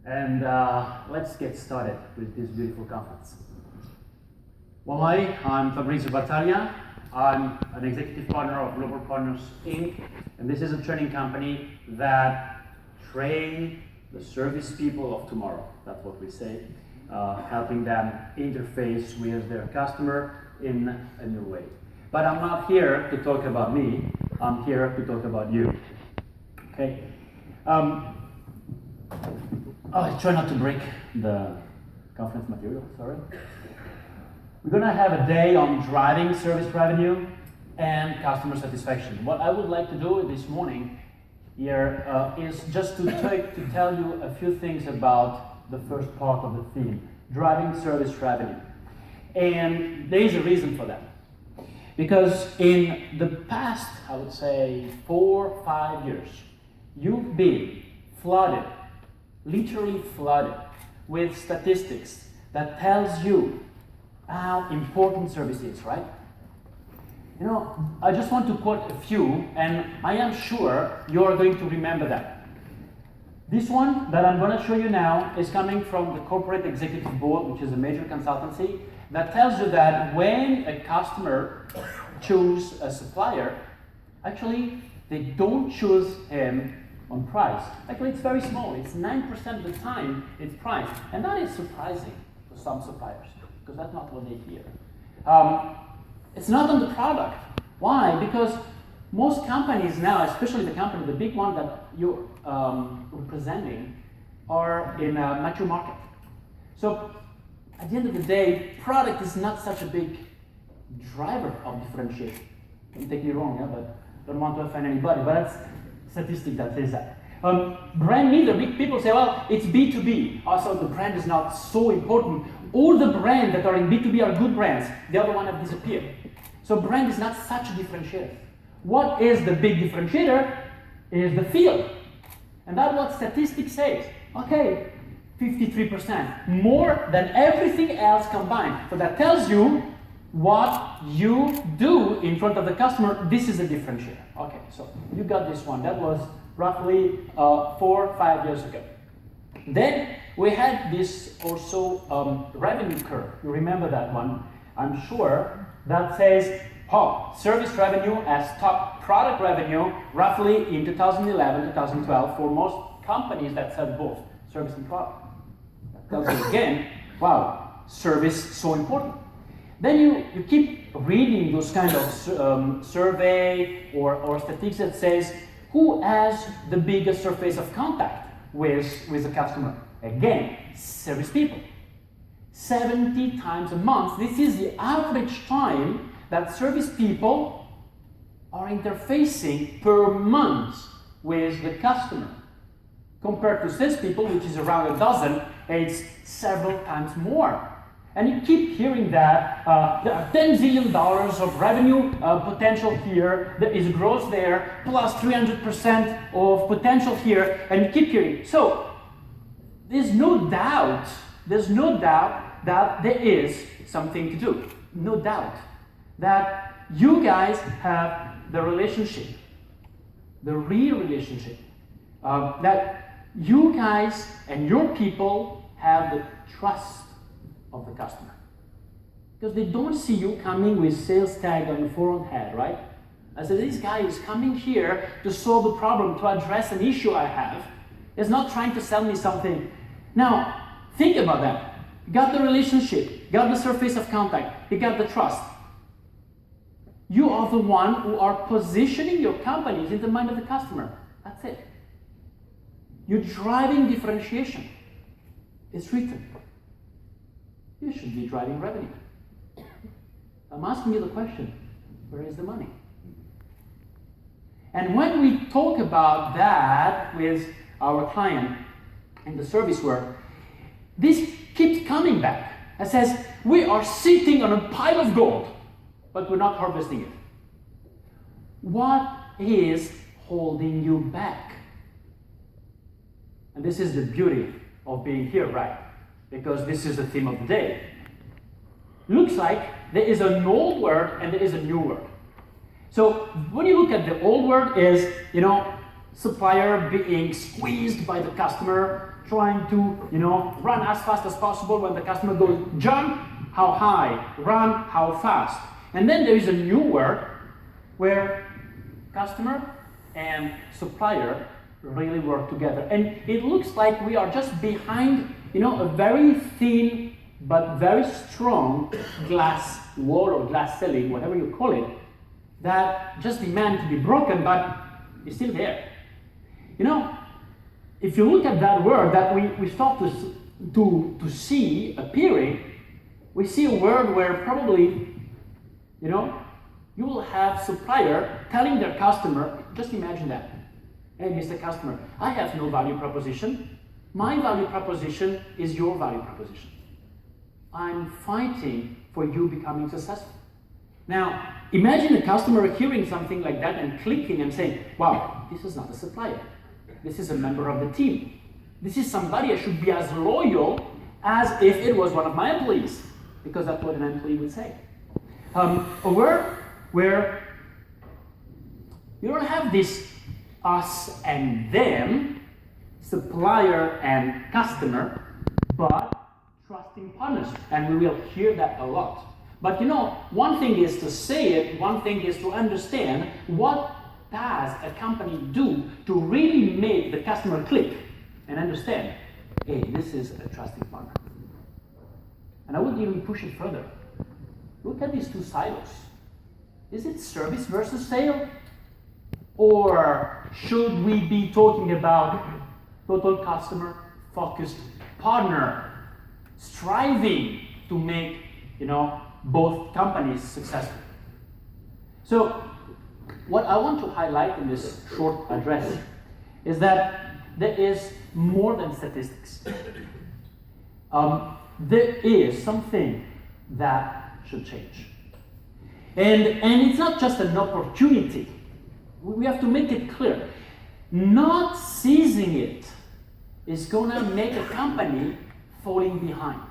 And let's get started with this beautiful conference. Well, hi, I'm Fabrizio Battaglia. I'm an executive partner of Global Partners Inc. And this is a training company that train the service people of tomorrow. That's what we say, helping them interface with their customer in a new way. But I'm not here to talk about me. I'm here to talk about you. Okay. I try not to break the conference material, sorry. We're going to have a day on driving service revenue and customer satisfaction. What I would like to do this morning here is just to tell you a few things about the first part of the theme, driving service revenue. And there is a reason for that. Because in the past, I would say 4 or 5 years, you've been flooded, literally flooded, with statistics that tells you how important service is, right? You know, I just want to quote a few, and I am sure you're going to remember that. This one that I'm going to show you now is coming from the Corporate Executive Board, which is a major consultancy, that tells you that when a customer chooses a supplier, actually they don't choose him on price. Actually, it's very small. It's 9% of the time it's price. And that is surprising to some suppliers, because that's not what they hear. It's not on the product. Why? Because most companies now, especially the big one that you're representing, are in a mature market. So at the end of the day, product is not such a big driver of differentiation. Don't take me wrong, yeah, but don't want to offend anybody, but that's statistic that says that. Brand neither. People say, well, it's B2B. Also, the brand is not so important. All the brands that are in B2B are good brands. The other one have disappeared. So brand is not such a differentiator. What is the big differentiator is the field. And that's what statistics says. Okay, 53%, more than everything else combined. So that tells you what you do in front of the customer. This is a differentiator. Okay, so you got this one. That was roughly 4 or 5 years ago. Then we had this also revenue curve. You remember that one, I'm sure, that says, service revenue as top product revenue roughly in 2011, 2012 for most companies that sell both service and product. That tells you again, wow, service so important. Then you keep reading those kind of survey or statistics that says who has the biggest surface of contact with the customer. Again, service people. 70 times a month. This is the average time that service people are interfacing per month with the customer. Compared to sales people, which is around a dozen, it's several times more. And you keep hearing that there are $10 zillion of revenue potential here, there is growth there, plus 300% of potential here, and you keep hearing. So there's no doubt that there is something to do. No doubt that you guys have the relationship, the real relationship, that you guys and your people have the trust of the customer. Because they don't see you coming with sales tag on the forehead, right? I said, this guy is coming here to solve a problem, to address an issue I have. He's not trying to sell me something. Now, think about that. You got the relationship, got the surface of contact, you got the trust. You are the one who are positioning your companies in the mind of the customer. That's it. You're driving differentiation. It's written. You should be driving revenue. I'm asking you the question, where is the money? And when we talk about that with our client in the service work, this keeps coming back and says, we are sitting on a pile of gold, but we're not harvesting it. What is holding you back? And this is the beauty of being here, right? Because this is the theme of the day. Looks like there is an old word and there is a new word. So when you look at the old word is, supplier being squeezed by the customer, trying to, run as fast as possible when the customer goes, jump, how high, run, how fast. And then there is a new word where customer and supplier really work together. And it looks like we are just behind, a very thin but very strong glass wall or glass ceiling, whatever you call it, that just demand to be broken, but it's still there. If you look at that word that we start to see appearing, we see a word where probably, you will have supplier telling their customer, just imagine that. Hey, Mr. Customer, I have no value proposition. My value proposition is your value proposition. I'm fighting for you becoming successful. Now, imagine a customer hearing something like that and clicking and saying, wow, this is not a supplier. This is a member of the team. This is somebody I should be as loyal as if it was one of my employees, because that's what an employee would say. A word where you don't have this us and them, supplier and customer, but trusting partners. And we will hear that a lot. But one thing is to say it, one thing is to understand what does a company do to really make the customer click and understand, hey, this is a trusting partner. And I would even push it further. Look at these two silos. Is it service versus sale? Or should we be talking about total customer focused partner striving to make, both companies successful? So what I want to highlight in this short address is that there is more than statistics. There is something that should change. And it's not just an opportunity. We have to make it clear. Not seizing it is going to make a company falling behind.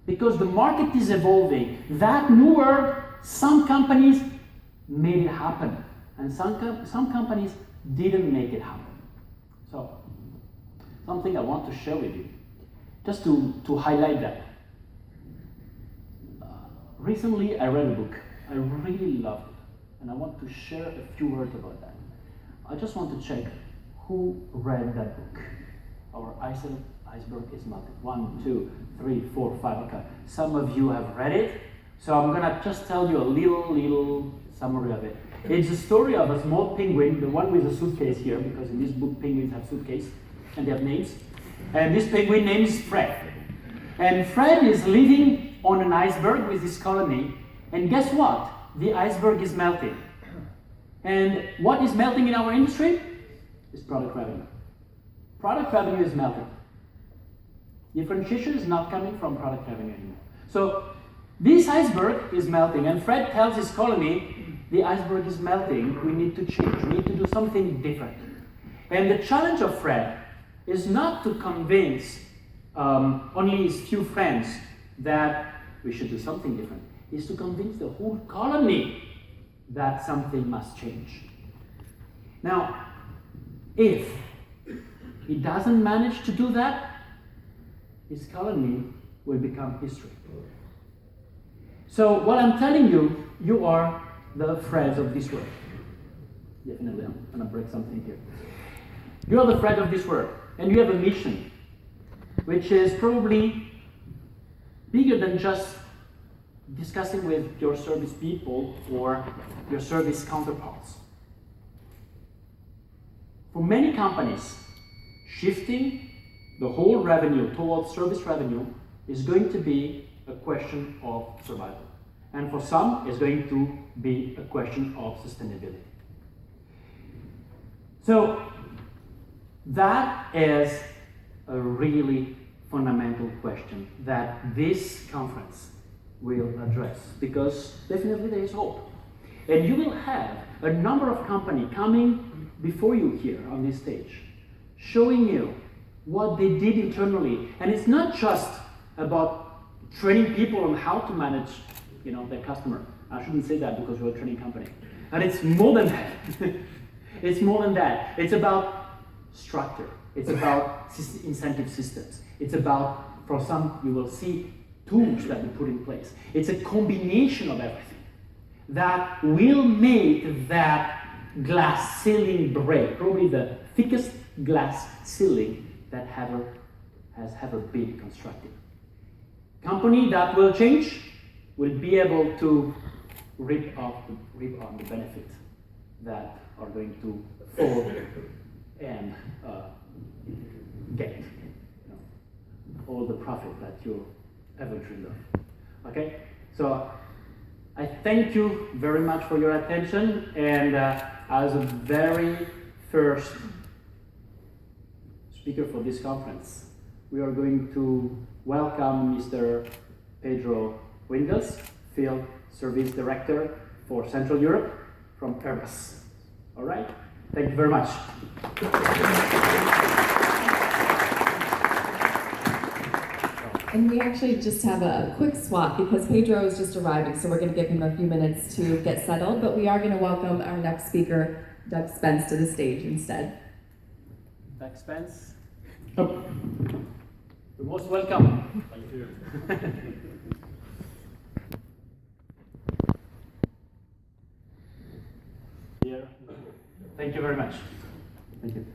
Because the market is evolving. That new word, some companies made it happen. And some companies didn't make it happen. So, something I want to share with you, just to highlight that. Recently, I read a book. I really loved it. And I want to share a few words about that. I just want to check who read that book. Our iceberg is melting. 1, 2, 3, 4, 5. Okay. Some of you have read it. So I'm going to just tell you a little summary of it. It's a story of a small penguin, the one with a suitcase here, because in this book penguins have suitcase and they have names. And this penguin name is Fred. And Fred is living on an iceberg with his colony. And guess what? The iceberg is melting. And what is melting in our industry? Is product revenue. Product revenue is melting. Differentiation is not coming from product revenue anymore. So this iceberg is melting, and Fred tells his colony, the iceberg is melting, we need to change, we need to do something different. And the challenge of Fred is not to convince only his few friends that we should do something different. Is to convince the whole colony that something must change. Now, if he doesn't manage to do that, his colony will become history. So what I'm telling you, you are the Freds of this world. Definitely, I'm going to break something here. You are the Fred of this world, and you have a mission, which is probably bigger than just discussing with your service people or your service counterparts. For many companies, shifting the whole revenue towards service revenue is going to be a question of survival. And for some, it's going to be a question of sustainability. So that is a really fundamental question that this conference will address, because definitely there is hope. And you will have a number of companies coming before you here on this stage, showing you what they did internally. And it's not just about training people on how to manage, their customer. I shouldn't say that because we're a training company. And it's more than that. It's more than that. It's about structure. It's about incentive systems. It's about, for some, you will see tools that we put in place. It's a combination of everything that will make that glass ceiling break, probably the thickest glass ceiling that has ever been constructed. Company that will change will be able to reap on the benefits that are going to fall and get all the profit that you ever dreamed of. Okay, so I thank you very much for your attention, and as a very first speaker for this conference, we are going to welcome Mr. Pedro Wingels, Field Service Director for Central Europe from Airbus. All right? Thank you very much. And we actually just have a quick swap because Pedro is just arriving, so we're going to give him a few minutes to get settled, but we are going to welcome our next speaker, Doug Spence, to the stage instead. Doug Spence. Oh. You're most welcome. Thank you. Here. Thank you very much. Thank you.